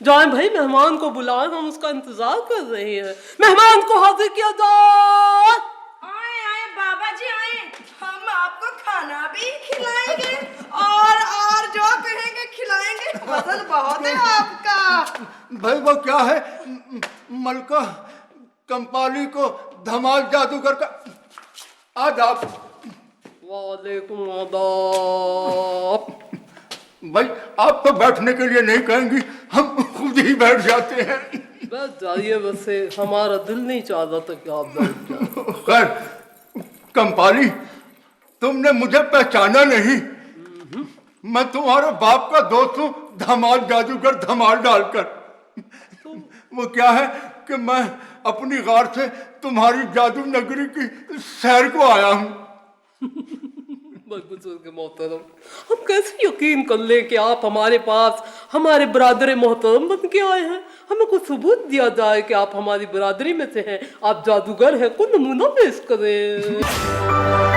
जाए भाई, मेहमान को बुलाए, हम उसका इंतजार कर रहे हैं। मेहमान को हाजिर किया जाए। आए आए बाबा जी आए, हम आपको खाना भी खिलाएंगे और जो कहेंगे खिलाएंगे। वजन बहुत है आपका। भाई वो क्या है, मलका कंपाली को धमाल जादूगर का आदाब। वालेकुम आदाब। भाई आप तो बैठने के लिए नहीं कहेंगी, हम खुद ही बैठ जाते हैं। बैठ जाइए, वैसे हमारा दिल नहीं चाह रहा था कि आप बैठ जाए। खैर कंपाली, तुमने मुझे पहचाना नहीं। मैं तुम्हारे बाप का दोस्त हूँ, धमाल जादूगर धमाल डालकर। वो क्या है कि मैं अपनी गार से तुम्हारी जादू नगरी की सैर को आया हूँ। बुजुर्ग मोहतरम, हम कैसे यकीन कर लें कि आप हमारे पास हमारे बरादर मोहतरम बन के आए हैं। हमें कोई सबूत दिया जाए कि आप हमारी बरादरी में से हैं, आप जादूगर हैं, कोई नमूना पेश करें।